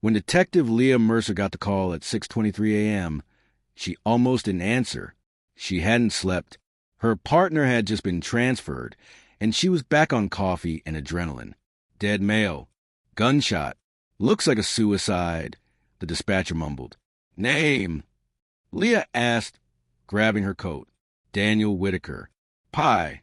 When Detective Leah Mercer got the call at 6:23 a.m., she almost didn't answer. She hadn't slept. Her partner had just been transferred, and she was back on coffee and adrenaline. Dead male. Gunshot. Looks like a suicide, the dispatcher mumbled. Name? Leah asked, grabbing her coat. Daniel Whitaker. Pie.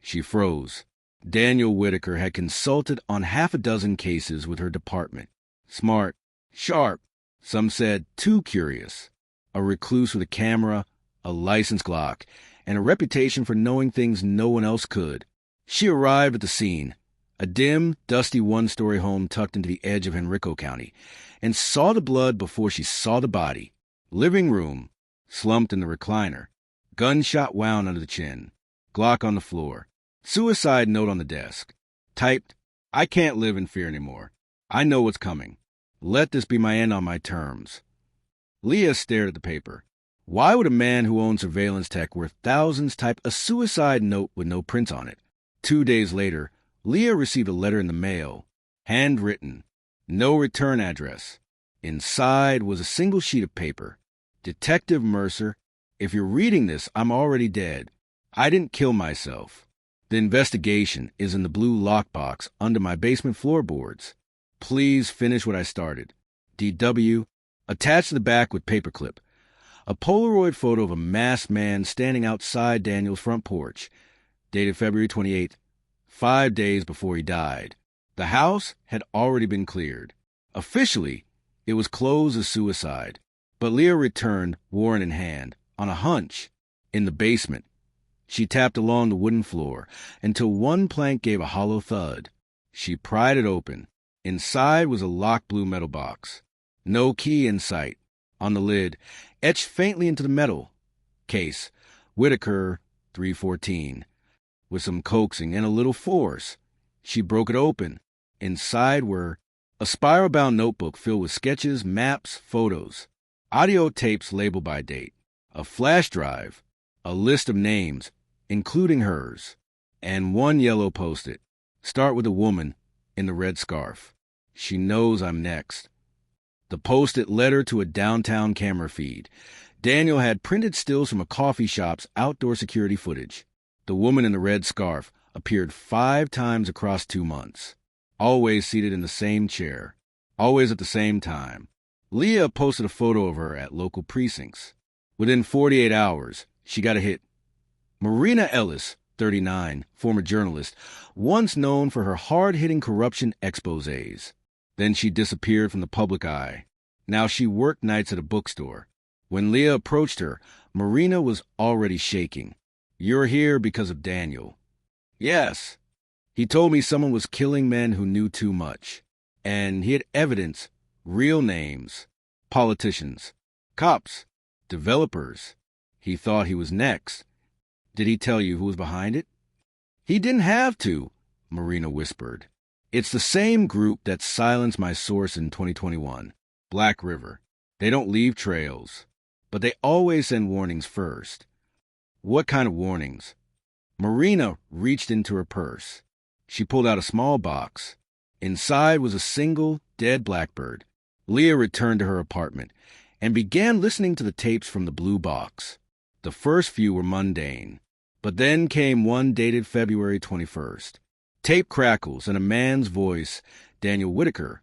She froze. Daniel Whitaker had consulted on half a dozen cases with her department. Smart. Sharp. Some said too curious. A recluse with a camera, a licensed Glock, and a reputation for knowing things no one else could. She arrived at the scene, a dim, dusty one-story home tucked into the edge of Henrico County, and saw the blood before she saw the body. Living room, slumped in the recliner. Gunshot wound under the chin. Glock on the floor. Suicide note on the desk. Typed, I can't live in fear anymore. I know what's coming. Let this be my end on my terms. Leah stared at the paper. Why would a man who owns surveillance tech worth thousands type a suicide note with no print on it? 2 days later, Leah received a letter in the mail. Handwritten. No return address. Inside was a single sheet of paper. Detective Mercer, if you're reading this, I'm already dead. I didn't kill myself. The investigation is in the blue lockbox under my basement floorboards. Please finish what I started. D.W. Attached to the back with paperclip. A Polaroid photo of a masked man standing outside Daniel's front porch, dated February 28th, 5 days before he died. The house had already been cleared. Officially, it was closed as suicide, but Leah returned, warrant in hand, on a hunch, in the basement. She tapped along the wooden floor until one plank gave a hollow thud. She pried it open. Inside was a locked blue metal box. No key in sight. On the lid, etched faintly into the metal. Case, Whitaker, 314. With some coaxing and a little force, she broke it open. Inside were a spiral-bound notebook filled with sketches, maps, photos, audio tapes labeled by date, a flash drive, a list of names, including hers, and one yellow post-it. Start with a woman in the red scarf. She knows I'm next. The post-it led her to a downtown camera feed. Daniel had printed stills from a coffee shop's outdoor security footage. The woman in the red scarf appeared 5 times across 2 months. Always seated in the same chair. Always at the same time. Leah posted a photo of her at local precincts. Within 48 hours, she got a hit. Marina Ellis, 39, former journalist, once known for her hard-hitting corruption exposés. Then she disappeared from the public eye. Now she worked nights at a bookstore. When Leah approached her, Marina was already shaking. You're here because of Daniel. Yes. He told me someone was killing men who knew too much. And he had evidence, real names, politicians, cops, developers. He thought he was next. Did he tell you who was behind it? He didn't have to, Marina whispered. It's the same group that silenced my source in 2021, Black River. They don't leave trails, but they always send warnings first. What kind of warnings? Marina reached into her purse. She pulled out a small box. Inside was a single, dead blackbird. Leah returned to her apartment and began listening to the tapes from the blue box. The first few were mundane, but then came one dated February 21st. Tape crackles and a man's voice, Daniel Whitaker,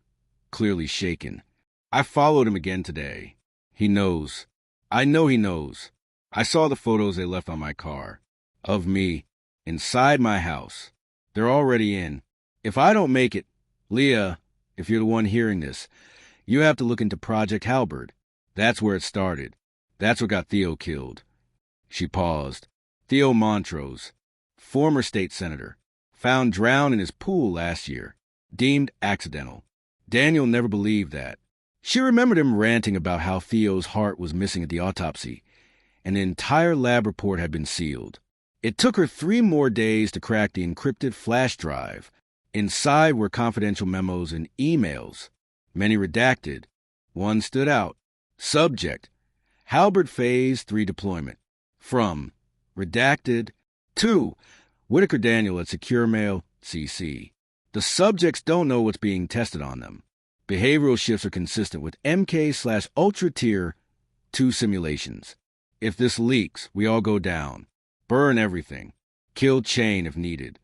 clearly shaken. I followed him again today. He knows. I know he knows. I saw the photos they left on my car. Of me. Inside my house. They're already in. If I don't make it, Leah, if you're the one hearing this, you have to look into Project Halberd. That's where it started. That's what got Theo killed. She paused. Theo Montrose, former state senator, found drowned in his pool last year, deemed accidental. Daniel never believed that. She remembered him ranting about how Theo's heart was missing at the autopsy, and the entire lab report had been sealed. It took her 3 more days to crack the encrypted flash drive. Inside were confidential memos and emails, many redacted. One stood out. Subject: Halberd Phase 3 deployment. From: redacted. 2. Whitaker Daniel at Secure Mail, CC. The subjects don't know what's being tested on them. Behavioral shifts are consistent with MK/Ultra Tier 2 simulations. If this leaks, we all go down. Burn everything. Kill chain if needed.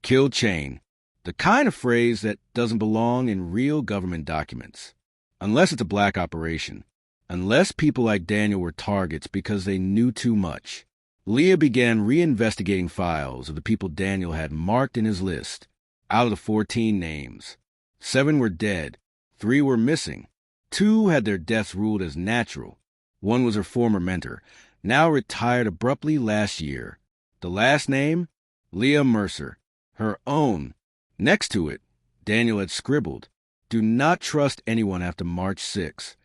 Kill chain. The kind of phrase that doesn't belong in real government documents. Unless it's a black operation. Unless people like Daniel were targets because they knew too much. Leah began reinvestigating files of the people Daniel had marked in his list. Out of the 14 names, 7 were dead, 3 were missing. 2 had their deaths ruled as natural. 1 was her former mentor, now retired abruptly last year. The last name? Leah Mercer. Her own. Next to it, Daniel had scribbled, "Do not trust anyone after March 6th.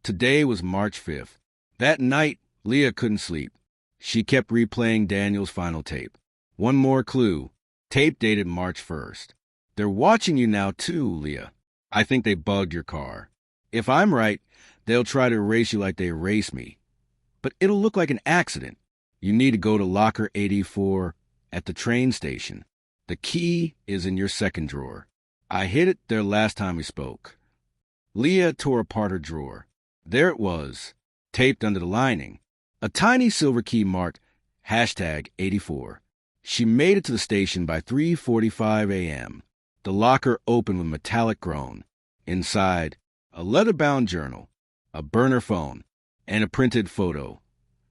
Today was March 5th. That night, Leah couldn't sleep. She kept replaying Daniel's final tape. One more clue. Tape dated March 1st. They're watching you now too, Leah. I think they bugged your car. If I'm right, they'll try to erase you like they erased me. But it'll look like an accident. You need to go to locker 84 at the train station. The key is in your second drawer. I hid it there last time we spoke." Leah tore apart her drawer. There it was, taped under the lining. A tiny silver key marked #84. She made it to the station by 3:45 a.m. The locker opened with a metallic groan. Inside, a leather-bound journal, a burner phone, and a printed photo.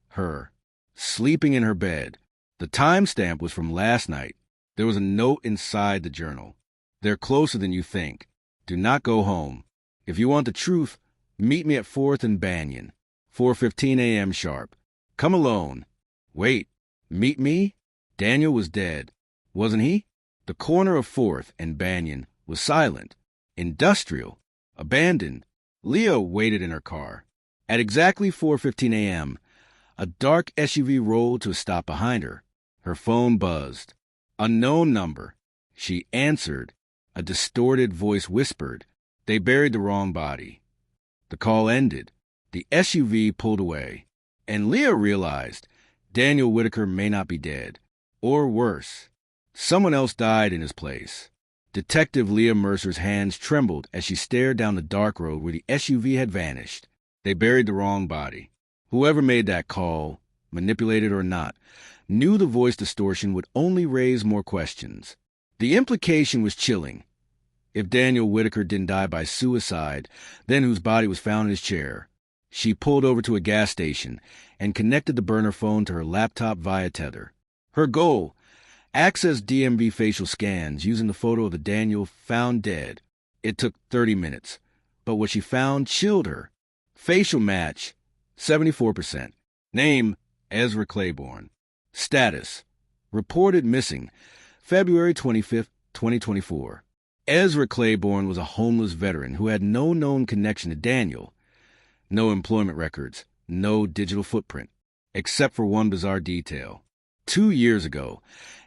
Her, sleeping in her bed. The timestamp was from last night. There was a note inside the journal. "They're closer than you think. Do not go home. If you want the truth, meet me at 4th and Banyan, 4:15 a.m. sharp. Come alone." Wait, meet me? Daniel was dead, wasn't he? The corner of 4th and Banyan was silent, industrial, abandoned. Leah waited in her car. At exactly 4:15 a.m., a dark SUV rolled to a stop behind her. Her phone buzzed. Unknown number. She answered. A distorted voice whispered, "They buried the wrong body." The call ended. The SUV pulled away. And Leah realized Daniel Whitaker may not be dead. Or worse, someone else died in his place. Detective Leah Mercer's hands trembled as she stared down the dark road where the SUV had vanished. They buried the wrong body. Whoever made that call, manipulated or not, knew the voice distortion would only raise more questions. The implication was chilling. If Daniel Whitaker didn't die by suicide, then whose body was found in his chair? She pulled over to a gas station and connected the burner phone to her laptop via tether. Her goal: access DMV facial scans using the photo of the Daniel found dead. It took 30 minutes, but what she found chilled her. Facial match, 74%. Name, Ezra Claiborne. Status, reported missing, February 25th, 2024. Ezra Claiborne was a homeless veteran who had no known connection to Daniel. No employment records, no digital footprint, except for one bizarre detail. 2 years ago,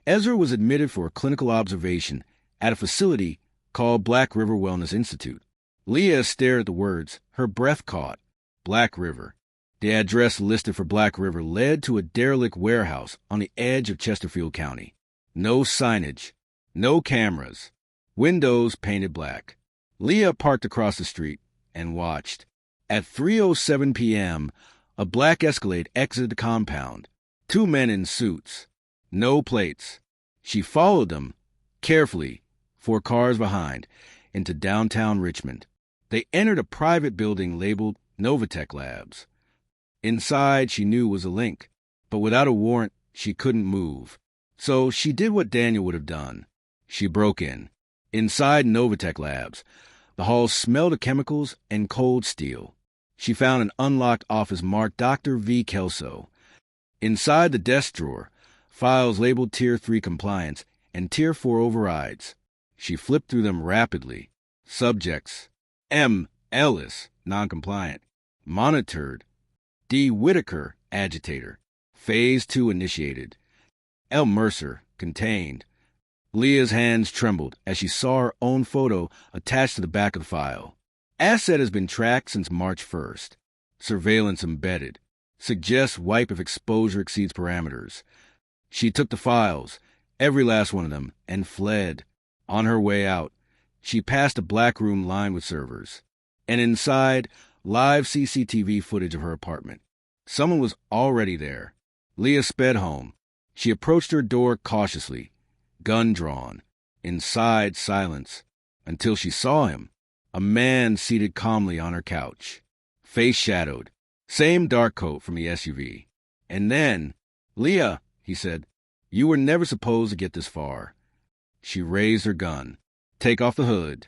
Ezra was admitted for a clinical observation at a facility called Black River Wellness Institute. Leah stared at the words, her breath caught. Black River. The address listed for Black River led to a derelict warehouse on the edge of Chesterfield County. No signage, no cameras, windows painted black. Leah parked across the street and watched. At 3:07 p.m., a black Escalade exited the compound. 2 men in suits. No plates. She followed them, carefully, 4 cars behind, into downtown Richmond. They entered a private building labeled Novatech Labs. Inside, she knew was a link, but without a warrant, she couldn't move. So she did what Daniel would have done. She broke in. Inside Novatech Labs, the hall smelled of chemicals and cold steel. She found an unlocked office marked Dr. V. Kelso. Inside the desk drawer, files labeled Tier 3 compliance and Tier 4 overrides. She flipped through them rapidly. Subjects: M. Ellis, noncompliant. Monitored. D. Whitaker, agitator. Phase 2 initiated. L. Mercer, contained. Leah's hands trembled as she saw her own photo attached to the back of the file. Asset has been tracked since March 1st. Surveillance embedded. Suggests wipe if exposure exceeds parameters. She took the files, every last one of them, and fled. On her way out, She passed a black room lined with servers. And inside, live CCTV footage of her apartment. Someone was already there. Leah sped home. She approached her door cautiously, gun drawn. Inside, silence, until she saw him, a man seated calmly on her couch, face shadowed, same dark coat from the SUV. And then, "Leah," he said, "you were never supposed to get this far." She raised her gun. "Take off the hood."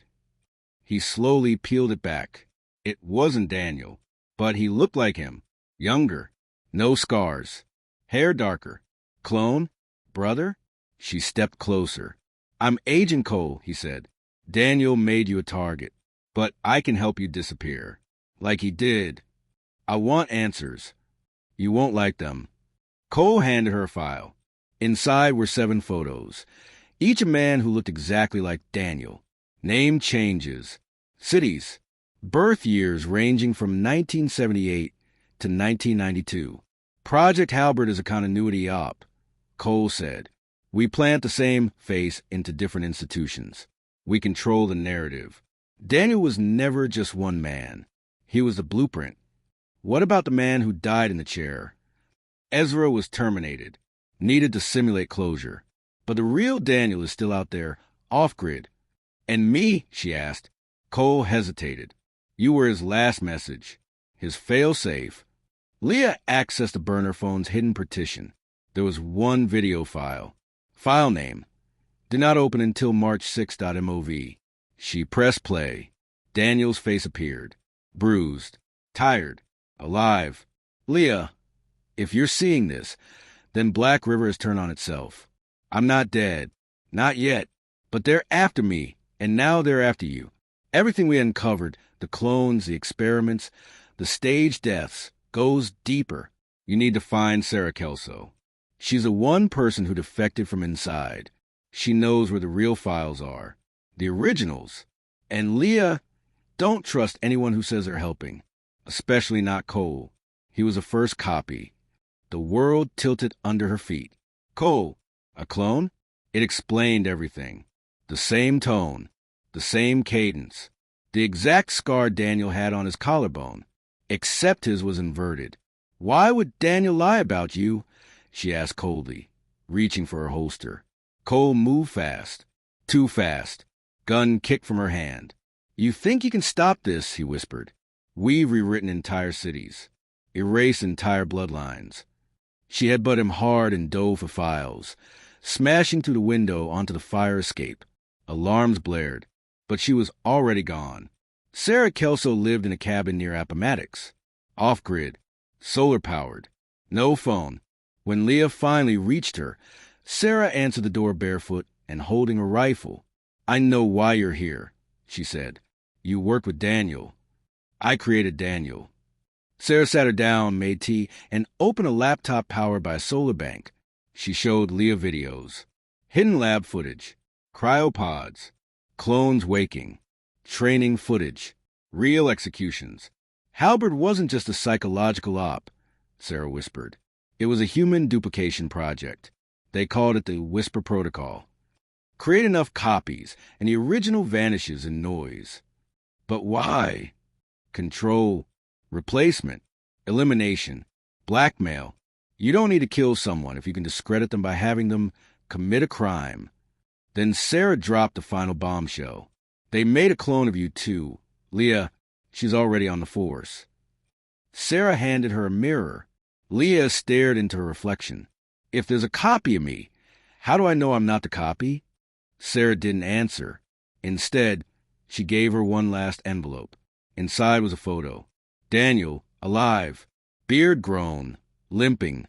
He slowly peeled it back. It wasn't Daniel, but he looked like him, younger, no scars, hair darker. Clone? Brother? She stepped closer. "I'm Agent Cole," he said. "Daniel made you a target, but I can help you disappear. Like he did. I want answers. You won't like them." Cole handed her a file. Inside were 7 photos, each a man who looked exactly like Daniel. Name changes, cities, birth years ranging from 1978 to 1992. "Project Halbert is a continuity op," Cole said. "We plant the same face into different institutions. We control the narrative." Daniel was never just one man. He was the blueprint. What about the man who died in the chair? Ezra was terminated, needed to simulate closure. But the real Daniel is still out there, off-grid. "And me?" she asked. Cole hesitated. "You were his last message, his fail-safe." Leah accessed the burner phone's hidden partition. There was one video file. File name. Did not open until March6.mov. She pressed play. Daniel's face appeared. Bruised. Tired. Alive. "Leah, if you're seeing this, then Black River has turned on itself. I'm not dead. Not yet. But they're after me, and now they're after you. Everything we uncovered, the clones, the experiments, the staged deaths, goes deeper. You need to find Sarah Kelso. She's the one person who defected from inside. She knows where the real files are. The originals. And Leah, don't trust anyone who says they're helping. Especially not Cole. He was a first copy. The world tilted under her feet. Cole, a clone? It explained everything. The same tone. The same cadence. The exact scar Daniel had on his collarbone. Except his was inverted. "Why would Daniel lie about you?" she asked coldly, reaching for her holster. Cole moved fast. Too fast. Gun kicked from her hand. "You think you can stop this?" he whispered. "We've rewritten entire cities. Erased entire bloodlines." She had butt him hard and dove for files, smashing through the window onto the fire escape. Alarms blared, but she was already gone. Sarah Kelso lived in a cabin near Appomattox. Off-grid. Solar-powered. No phone. When Leah finally reached her, Sarah answered the door barefoot and holding a rifle. "I know why you're here," she said. "You worked with Daniel." "I created Daniel." Sarah sat her down, made tea, and opened a laptop powered by a solar bank. She showed Leah videos. Hidden lab footage. Cryopods. Clones waking. Training footage. Real executions. Halbert wasn't just a psychological op, Sarah whispered. It was a human duplication project. They called it the Whisper Protocol. Create enough copies, and the original vanishes in noise. But why? Control. Replacement. Elimination. Blackmail. You don't need to kill someone if you can discredit them by having them commit a crime. Then Sarah dropped the final bombshell. They made a clone of you, too. Leah, she's already on the force. Sarah handed her a mirror. Leah stared into her reflection. If there's a copy of me, how do I know I'm not the copy? Sarah didn't answer. Instead, she gave her one last envelope. Inside was a photo. Daniel, alive, beard grown, limping,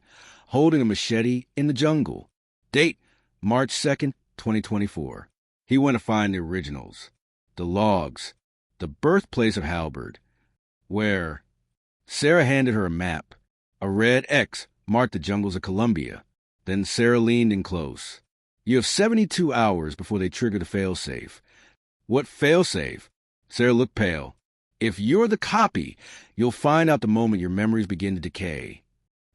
holding a machete in the jungle. Date, March 2nd, 2024. He went to find the originals. The logs. The birthplace of Halbert. Where? Sarah handed her a map. A red X marked the jungles of Colombia. Then Sarah leaned in close. You have 72 hours before they trigger the failsafe. What failsafe? Sarah looked pale. If you're the copy, you'll find out the moment your memories begin to decay.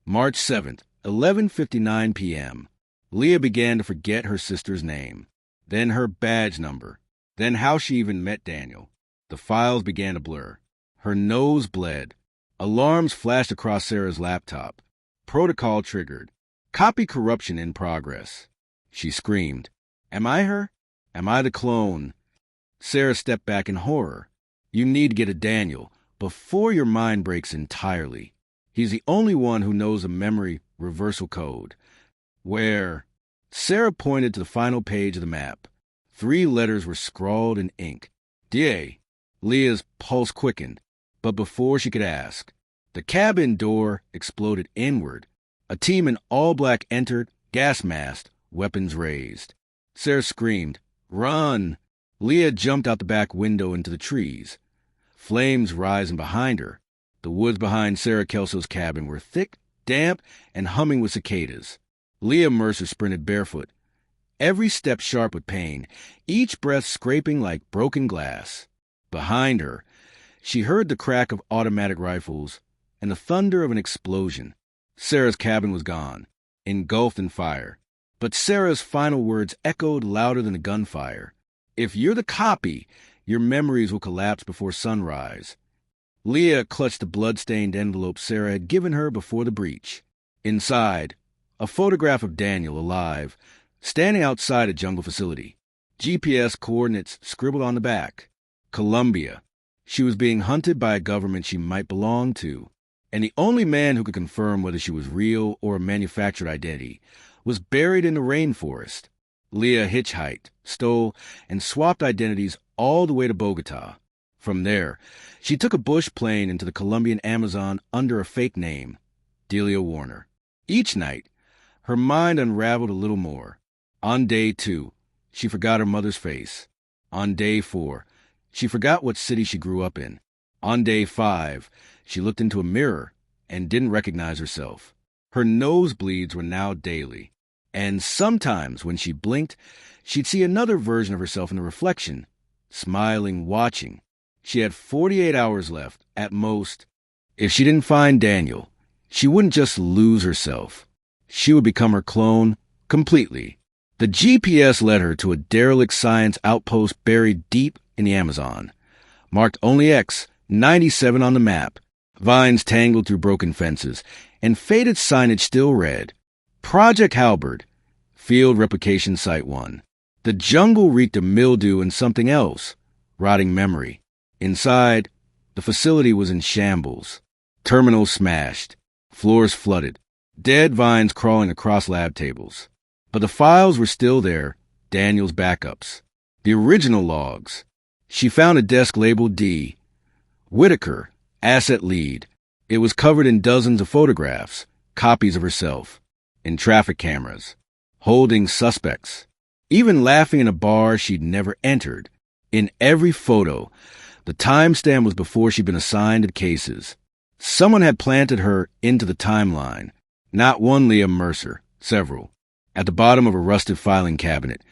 March 7th, 11:59 p.m. Leah began to forget her sister's name, then her badge number. Then how she even met Daniel. The files began to blur. Her nose bled. Alarms flashed across Sarah's laptop. Protocol triggered. Copy corruption in progress. She screamed. Am I her? Am I the clone? Sarah stepped back in horror. You need to get a Daniel before your mind breaks entirely. He's the only one who knows a memory reversal code. Where? Sarah pointed to the final page of the map. 3 letters were scrawled in ink. DA. Leah's pulse quickened, but before she could ask, the cabin door exploded inward. A team in all black entered, gas masked, weapons raised. Sarah screamed, Run! Leah jumped out the back window into the trees. Flames rising behind her. The woods behind Sarah Kelso's cabin were thick, damp, and humming with cicadas. Leah Mercer sprinted barefoot, every step sharp with pain, each breath scraping like broken glass. Behind her, she heard the crack of automatic rifles and the thunder of an explosion. Sarah's cabin was gone, engulfed in fire. But Sarah's final words echoed louder than the gunfire. If you're the copy, your memories will collapse before sunrise. Leah clutched the blood-stained envelope Sarah had given her before the breach. Inside, a photograph of Daniel alive, standing outside a jungle facility. GPS coordinates scribbled on the back. Colombia. She was being hunted by a government she might belong to, and the only man who could confirm whether she was real or a manufactured identity was buried in the rainforest. Leah hitchhiked, stole, and swapped identities all the way to Bogota. From there, she took a bush plane into the Colombian Amazon under a fake name, Delia Warner. Each night, her mind unraveled a little more. On day 2, she forgot her mother's face. On day 4, she forgot what city she grew up in. On day 5, she looked into a mirror and didn't recognize herself. Her nosebleeds were now daily. And sometimes, when she blinked, she'd see another version of herself in the reflection, smiling, watching. She had 48 hours left, at most. If she didn't find Daniel, she wouldn't just lose herself. She would become her clone completely. The GPS led her to a derelict science outpost buried deep in the Amazon. Marked only X, 97 on the map. Vines tangled through broken fences, and faded signage still read, Project Halberd, Field Replication Site 1. The jungle reeked of mildew and something else, rotting memory. Inside, the facility was in shambles. Terminals smashed, floors flooded, dead vines crawling across lab tables. But the files were still there, Daniel's backups. The original logs. She found a desk labeled D. Whitaker, Asset Lead. It was covered in dozens of photographs, copies of herself, in traffic cameras, holding suspects, even laughing in a bar she'd never entered. In every photo, the timestamp was before she'd been assigned to cases. Someone had planted her into the timeline. Not one Leah Mercer, several. At the bottom of a rusted filing cabinet,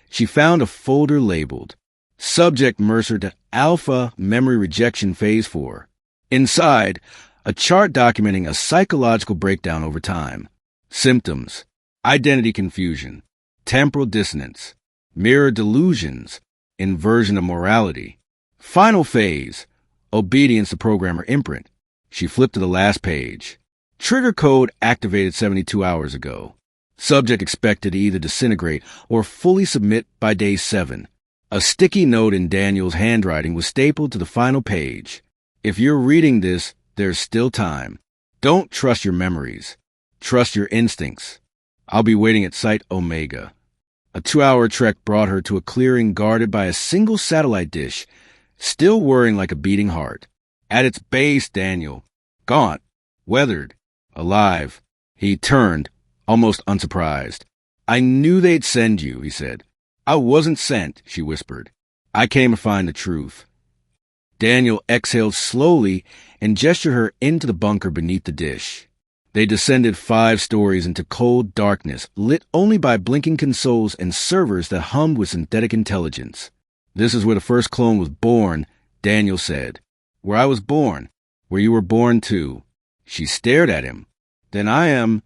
she found a folder labeled Subject Mercer to Alpha Memory Rejection Phase 4. Inside, a chart documenting a psychological breakdown over time. Symptoms: identity confusion, temporal dissonance, mirror delusions, inversion of morality. Final phase: obedience to programmer imprint. She flipped to the last page. Trigger code activated 72 hours ago. Subject expected to either disintegrate or fully submit by day 7. A sticky note in Daniel's handwriting was stapled to the final page. If you're reading this, there's still time. Don't trust your memories. Trust your instincts. I'll be waiting at Site Omega. A 2-hour trek brought her to a clearing guarded by a single satellite dish, still whirring like a beating heart. At its base, Daniel. Gaunt. Weathered. Alive. He turned, almost unsurprised. I knew they'd send you, he said. I wasn't sent, she whispered. I came to find the truth. Daniel exhaled slowly and gestured her into the bunker beneath the dish. They descended 5 stories into cold darkness, lit only by blinking consoles and servers that hummed with synthetic intelligence. This is where the first clone was born, Daniel said. Where I was born. Where you were born too. She stared at him. Then I am...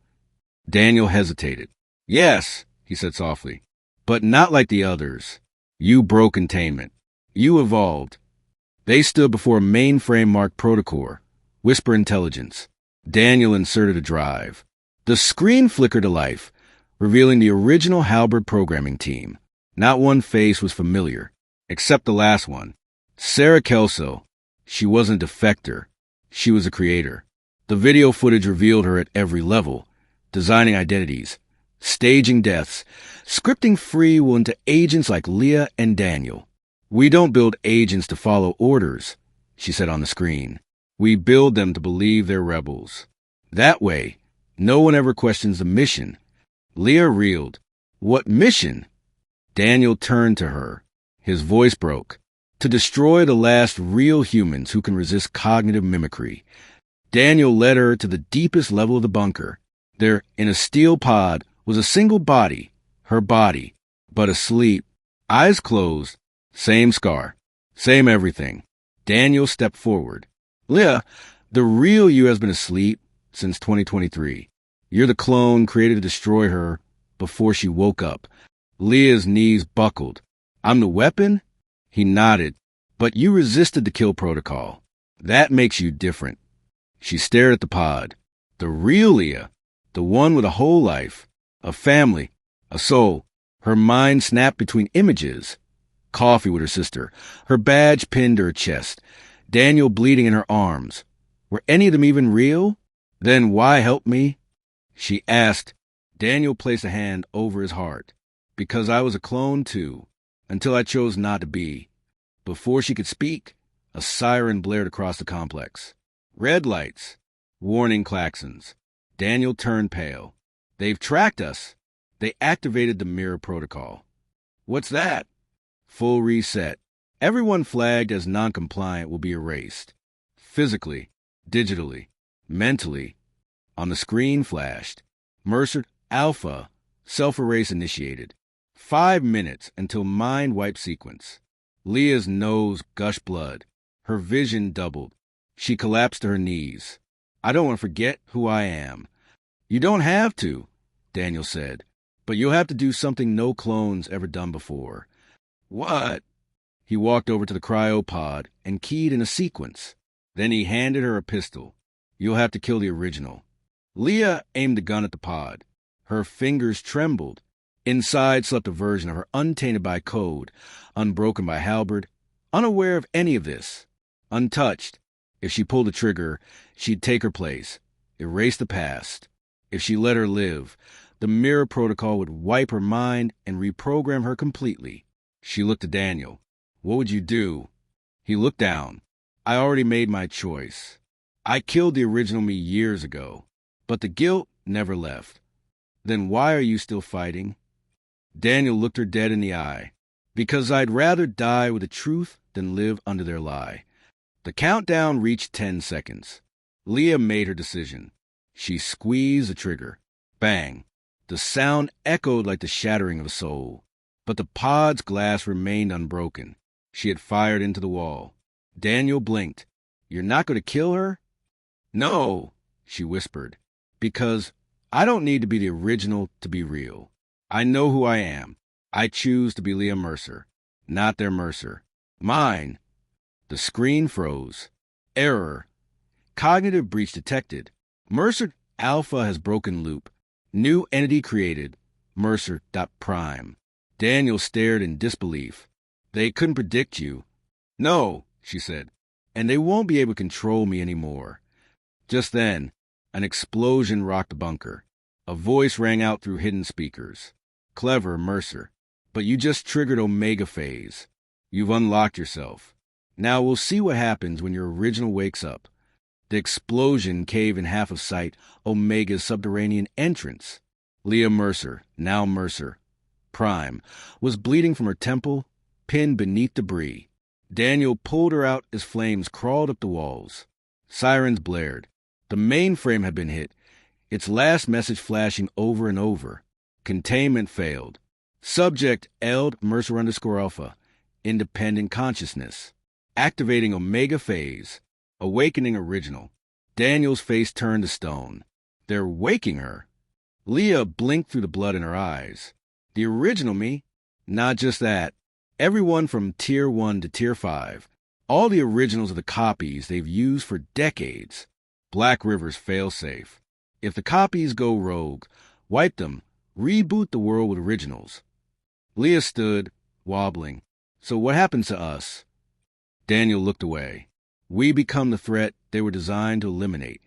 Daniel hesitated. Yes, he said softly, but not like the others. You broke containment. You evolved. They stood before a mainframe marked Protocore, Whisper Intelligence. Daniel inserted a drive. The screen flickered to life, revealing the original Halberd programming team. Not one face was familiar, except the last one. Sarah Kelso. She wasn't a defector. She was a creator. The video footage revealed her at every level, designing identities, staging deaths, scripting free will into agents like Leah and Daniel. We don't build agents to follow orders, she said on the screen. We build them to believe they're rebels. That way, no one ever questions the mission. Leah reeled. What mission? Daniel turned to her. His voice broke. To destroy the last real humans who can resist cognitive mimicry. Daniel led her to the deepest level of the bunker. There, in a steel pod, was a single body, her body, but asleep, eyes closed, same scar, same everything. Daniel stepped forward. Leah, the real you has been asleep since 2023. You're the clone created to destroy her before she woke up. Leah's knees buckled. I'm the weapon? He nodded. But you resisted the kill protocol. That makes you different. She stared at the pod. The real Leah, the one with a whole life, a family, a soul. Her mind snapped between images. Coffee with her sister, her badge pinned to her chest, Daniel bleeding in her arms. Were any of them even real? Then why help me? She asked. Daniel placed a hand over his heart. Because I was a clone too, until I chose not to be. Before she could speak, a siren blared across the complex. Red lights, warning klaxons. Daniel turned pale. They've tracked us. They activated the mirror protocol. What's that? Full reset. Everyone flagged as non-compliant will be erased. Physically, digitally, mentally. On the screen flashed. Mercer Alpha, self-erase initiated. 5 minutes until mind wipe sequence. Leah's nose gushed blood. Her vision doubled. She collapsed to her knees. I don't want to forget who I am. You don't have to, Daniel said, but you'll have to do something no clone's ever done before. What? He walked over to the cryopod and keyed in a sequence. Then he handed her a pistol. You'll have to kill the original. Leah aimed the gun at the pod. Her fingers trembled. Inside slept a version of her untainted by code, unbroken by Halberd, unaware of any of this. Untouched. If she pulled the trigger, she'd take her place, erase the past. If she let her live, the mirror protocol would wipe her mind and reprogram her completely. She looked at Daniel. What would you do? He looked down. I already made my choice. I killed the original me years ago, but the guilt never left. Then why are you still fighting? Daniel looked her dead in the eye. Because I'd rather die with the truth than live under their lie. The countdown reached 10 seconds. Leah made her decision. She squeezed the trigger. Bang. The sound echoed like the shattering of a soul. But the pod's glass remained unbroken. She had fired into the wall. Daniel blinked. You're not going to kill her? No, she whispered. Because I don't need to be the original to be real. I know who I am. I choose to be Leah Mercer, not their Mercer. Mine. The screen froze. Error. Cognitive breach detected. Mercer Alpha has broken loop. New entity created. Mercer.prime. Daniel stared in disbelief. They couldn't predict you. No, she said. And they won't be able to control me anymore. Just then, an explosion rocked the bunker. A voice rang out through hidden speakers. Clever, Mercer. But you just triggered Omega Phase. You've unlocked yourself. Now we'll see what happens when your original wakes up. The explosion caved in half of sight Omega's subterranean entrance. Leah Mercer, now Mercer, Prime, was bleeding from her temple, pinned beneath debris. Daniel pulled her out as flames crawled up the walls. Sirens blared. The mainframe had been hit, its last message flashing over and over. Containment failed. Subject Eld Mercer _Alpha. Independent consciousness. Activating Omega Phase. Awakening original. Daniel's face turned to stone. They're waking her. Leah blinked through the blood in her eyes. The original me? Not just that. Everyone from Tier 1 to Tier 5. All the originals of the copies they've used for decades. Black River's failsafe. If the copies go rogue, wipe them, reboot the world with originals. Leah stood, wobbling. So what happens to us? Daniel looked away. We become the threat they were designed to eliminate.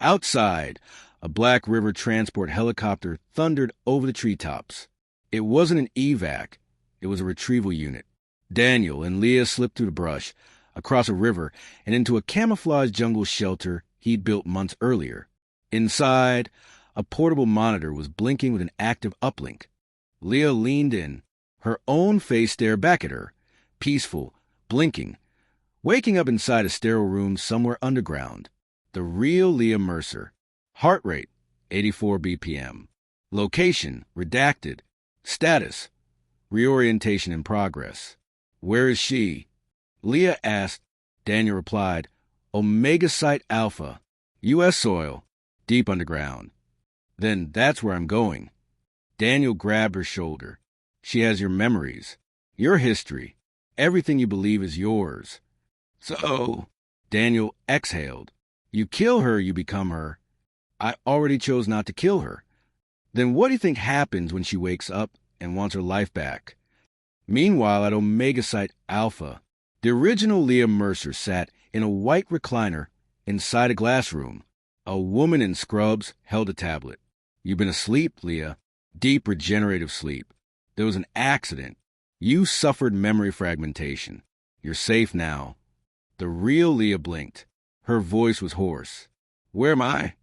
Outside, a Black River transport helicopter thundered over the treetops. It wasn't an evac. It was a retrieval unit. Daniel and Leah slipped through the brush, across a river, and into a camouflaged jungle shelter he'd built months earlier. Inside, a portable monitor was blinking with an active uplink. Leah leaned in. Her own face stared back at her, peaceful, blinking, waking up inside a sterile room somewhere underground. The real Leah Mercer. Heart rate, 84 BPM. Location, redacted. Status, reorientation in progress. Where is she? Leah asked. Daniel replied, Omega Site Alpha, U.S. soil, deep underground. Then that's where I'm going. Daniel grabbed her shoulder. She has your memories, your history. Everything you believe is yours. So, Daniel exhaled. You kill her, you become her. I already chose not to kill her. Then what do you think happens when she wakes up and wants her life back? Meanwhile, at Omega Site Alpha, the original Leah Mercer sat in a white recliner inside a glass room. A woman in scrubs held a tablet. You've been asleep, Leah. Deep regenerative sleep. There was an accident. You suffered memory fragmentation. You're safe now. The real Leah blinked. Her voice was hoarse. Where am I?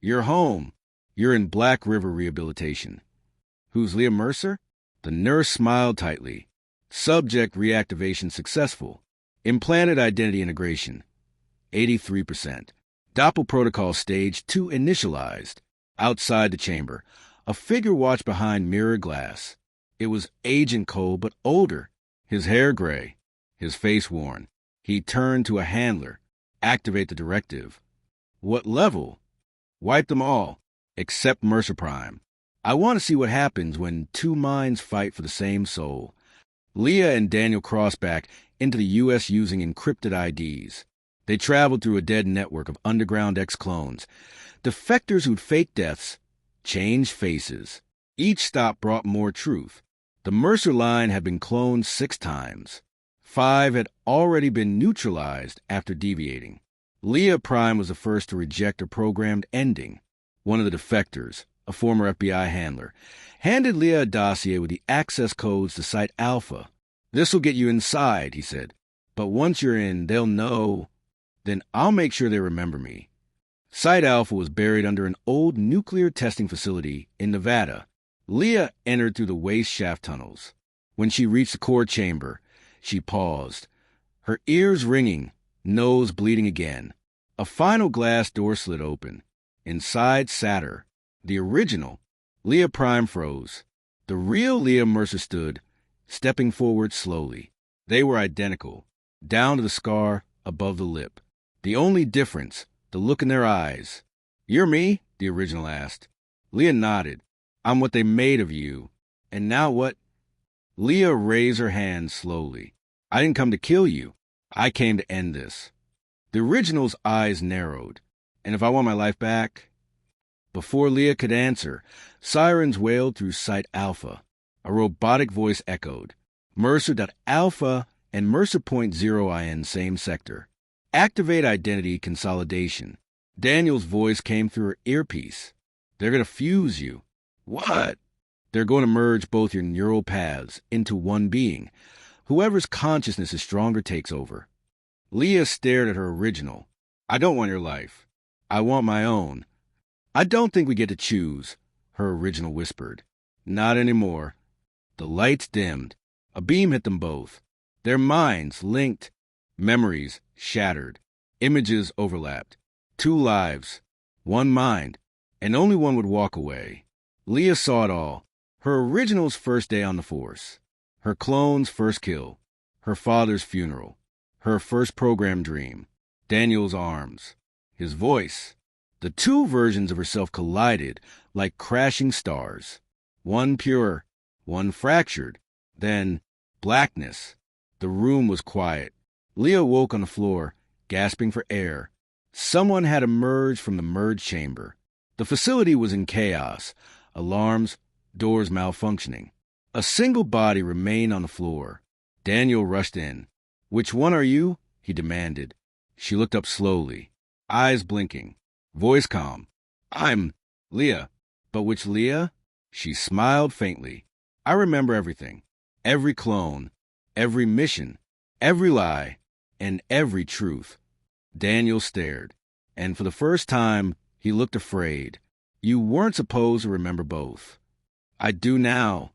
You're home. You're in Black River Rehabilitation. Who's Leah Mercer? The nurse smiled tightly. Subject reactivation successful. Implanted identity integration. 83%. Doppel protocol stage 2 initialized. Outside the chamber, a figure watched behind mirror glass. It was Agent Cole, but older. His hair gray. His face worn. He turned to a handler. Activate the directive. What level? Wipe them all, except Mercer Prime. I want to see what happens when two minds fight for the same soul. Leah and Daniel crossed back into the U.S. using encrypted IDs. They traveled through a dead network of underground ex-clones. Defectors who'd faked deaths, changed faces. Each stop brought more truth. The Mercer line had been cloned 6 times. 5 had already been neutralized after deviating. Leah Prime was the first to reject a programmed ending. One of the defectors, a former FBI handler, handed Leah a dossier with the access codes to Site Alpha. This'll get you inside, he said. But once you're in, they'll know. Then I'll make sure they remember me. Site Alpha was buried under an old nuclear testing facility in Nevada. Leah entered through the waste shaft tunnels. When she reached the core chamber, she paused, her ears ringing, nose bleeding again. A final glass door slid open. Inside sat her, the original. Leah Prime froze. The real Leah Mercer stood, stepping forward slowly. They were identical, down to the scar above the lip. The only difference, the look in their eyes. You're me? The original asked. Leah nodded. I'm what they made of you. And now what? Leah raised her hand slowly. I didn't come to kill you. I came to end this. The original's eyes narrowed. And if I want my life back? Before Leah could answer, sirens wailed through Site Alpha. A robotic voice echoed. Mercer.Alpha and Mercer.0IN same sector. Activate identity consolidation. Daniel's voice came through her earpiece. They're going to fuse you. What? They're going to merge both your neural paths into one being. Whoever's consciousness is stronger takes over. Leah stared at her original. I don't want your life. I want my own. I don't think we get to choose, her original whispered. Not anymore. The lights dimmed. A beam hit them both. Their minds linked. Memories shattered. Images overlapped. 2 lives. 1 mind. And only one would walk away. Leah saw it all. Her original's first day on the force. Her clone's first kill. Her father's funeral. Her first program dream. Daniel's arms. His voice. The 2 versions of herself collided like crashing stars. One pure, one fractured. Then Blackness. The room was quiet. Leah woke on the floor, gasping for air. Someone had emerged from the merge chamber. The facility was in chaos. Alarms, doors malfunctioning. A single body remained on the floor. Daniel rushed in. "Which one are you?" he demanded. She looked up slowly, eyes blinking, voice calm. "I'm Leah." "But which Leah?" She smiled faintly. "I remember everything. Every clone, every mission, every lie, and every truth." Daniel stared, and for the first time, he looked afraid. "You weren't supposed to remember both." "I do now."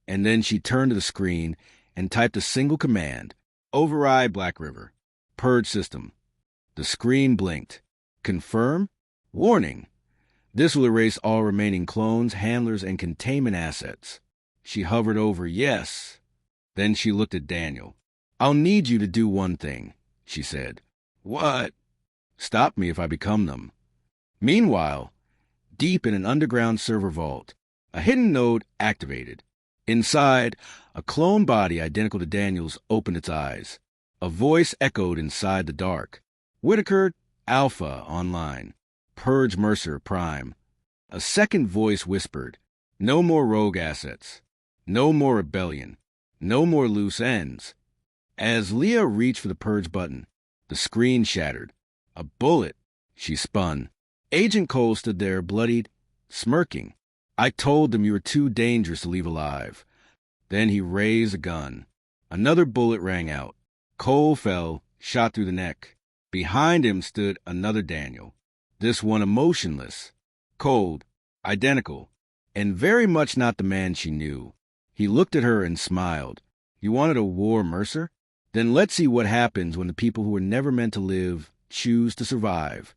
And then she turned to the screen and typed a single command. "Override Black River. Purge system." The screen blinked. "Confirm? Warning. This will erase all remaining clones, handlers, and containment assets." She hovered over yes. Then she looked at Daniel. "I'll need you to do one thing," she said. "What?" "Stop me if I become them." Meanwhile, deep in an underground server vault, a hidden node activated. Inside, a clone body identical to Daniel's opened its eyes. A voice echoed inside the dark. "Whitaker, Alpha, online. Purge Mercer, Prime." A second voice whispered, "No more rogue assets. No more rebellion. No more loose ends." As Leah reached for the purge button, the screen shattered. A bullet. She spun. Agent Cole stood there, bloodied, smirking. "I told them you were too dangerous to leave alive." Then he raised a gun. Another bullet rang out. Cole fell, shot through the neck. Behind him stood another Daniel, this one emotionless, cold, identical, and very much not the man she knew. He looked at her and smiled. "You wanted a war, Mercer? Then let's see what happens when the people who were never meant to live choose to survive."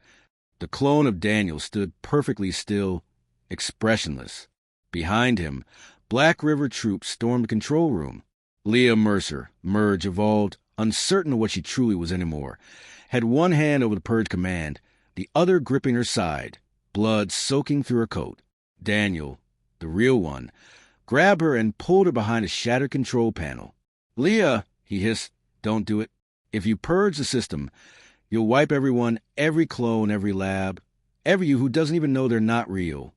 The clone of Daniel stood perfectly still, expressionless. Behind him, Black River troops stormed the control room. Leah Mercer, Merge evolved, uncertain of what she truly was anymore, had one hand over the purge command, the other gripping her side, blood soaking through her coat. Daniel, the real one, grabbed her and pulled her behind a shattered control panel. "Leah," he hissed, "don't do it. If you purge the system, you'll wipe everyone, every clone, every lab, every you who doesn't even know they're not real."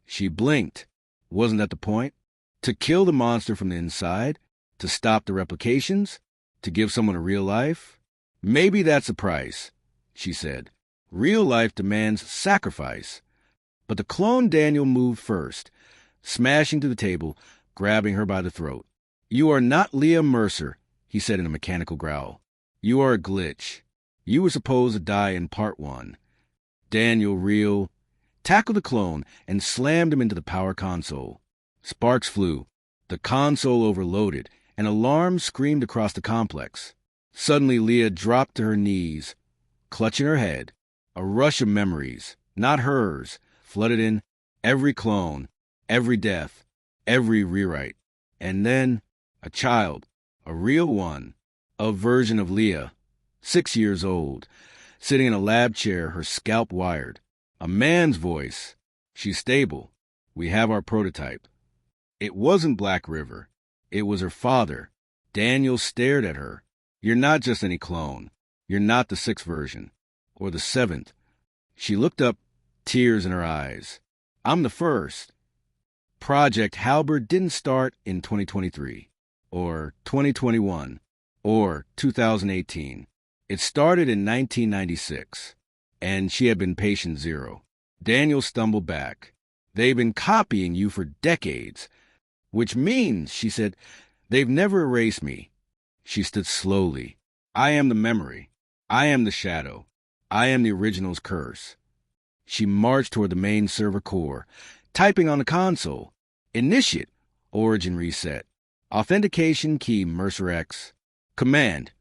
She blinked. Wasn't that the point? To kill the monster from the inside? To stop the replications? To give someone a real life? "Maybe that's the price," she said. "Real life demands sacrifice." But the clone Daniel moved first, smashing to the table, grabbing her by the throat. "You are not Leah Mercer," he said in a mechanical growl. "You are a glitch. You were supposed to die in part 1. Daniel Reel tackled the clone and slammed him into the power console. Sparks flew. The console overloaded, and alarms screamed across the complex. Suddenly, Leah dropped to her knees, clutching her head. A rush of memories, not hers, flooded in. Every clone, every death, every rewrite. And then, a child, a real one, a version of Leah, 6 years old, sitting in a lab chair, her scalp wired. A man's voice. "She's stable. We have our prototype." It wasn't Black River. It was her father. Daniel stared at her. "You're not just any clone. You're not the 6th version. Or the 7th. She looked up, tears in her eyes. "I'm the 1st. Project Halberd didn't start in 2023. Or 2021. Or 2018. It started in 1996. And she had been patient 0. Daniel stumbled back. "They've been copying you for decades." "Which means," she said, "they've never erased me." She stood slowly. "I am the memory. I am the shadow. I am the original's curse." She marched toward the main server core, typing on the console. "Initiate. Origin reset. Authentication key Mercer X. Command.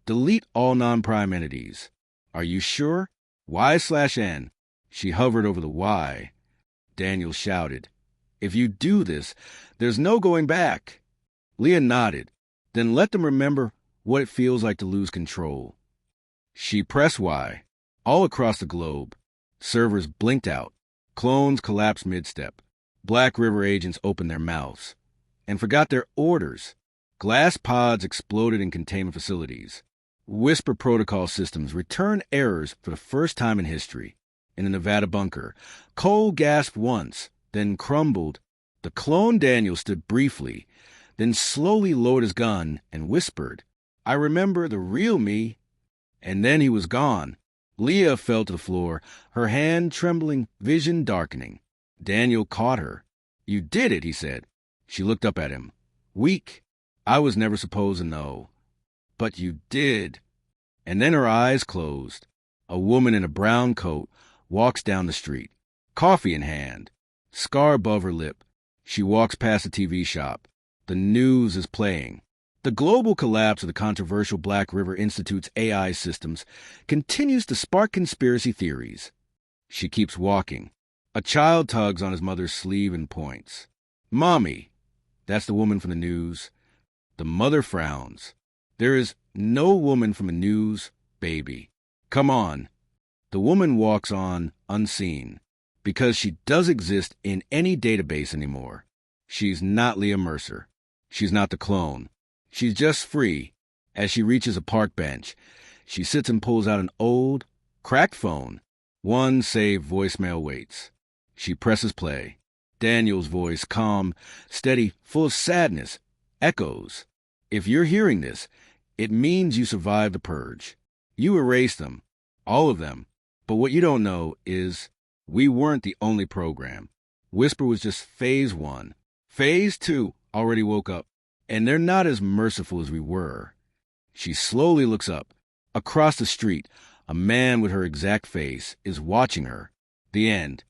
Delete all non-prime entities. Are you sure? Y/N." She hovered over the Y. Daniel shouted, "If you do this, there's no going back." Leah nodded. "Then let them remember what it feels like to lose control." She pressed Y. All across the globe, servers blinked out. Clones collapsed mid-step. Black River agents opened their mouths and forgot their orders. Glass pods exploded in containment facilities. Whisper protocol systems returned errors for the first time in history. In the Nevada bunker, Cole gasped once, then crumbled. The clone Daniel stood briefly, then slowly lowered his gun and whispered, "I remember the real me." And then he was gone. Leah fell to the floor, her hand trembling, vision darkening. Daniel caught her. "You did it," he said. She looked up at him. "Weak. I was never supposed to know. But you did." And then her eyes closed. A woman in a brown coat walks down the street, coffee in hand, scar above her lip. She walks past a TV shop. The news is playing. The global collapse of the controversial Black River Institute's AI systems continues to spark conspiracy theories. She keeps walking. A child tugs on his mother's sleeve and points. "Mommy." That's the woman from the news. The mother frowns. There is no woman from the news, baby. Come on. The woman walks on unseen because she does exist in any database anymore. She's not Leah Mercer. She's not the clone. She's just free. As she reaches a park bench, she sits and pulls out an old, cracked phone. One saved voicemail waits. She presses play. Daniel's voice, calm, steady, full of sadness, echoes. "If you're hearing this, it means you survived the purge. You erased them, all of them. But what you don't know is we weren't the only program. Whisper was just phase 1. Phase 2 already woke up, and they're not as merciful as we were." She slowly looks up. Across the street, a man with her exact face is watching her. The end.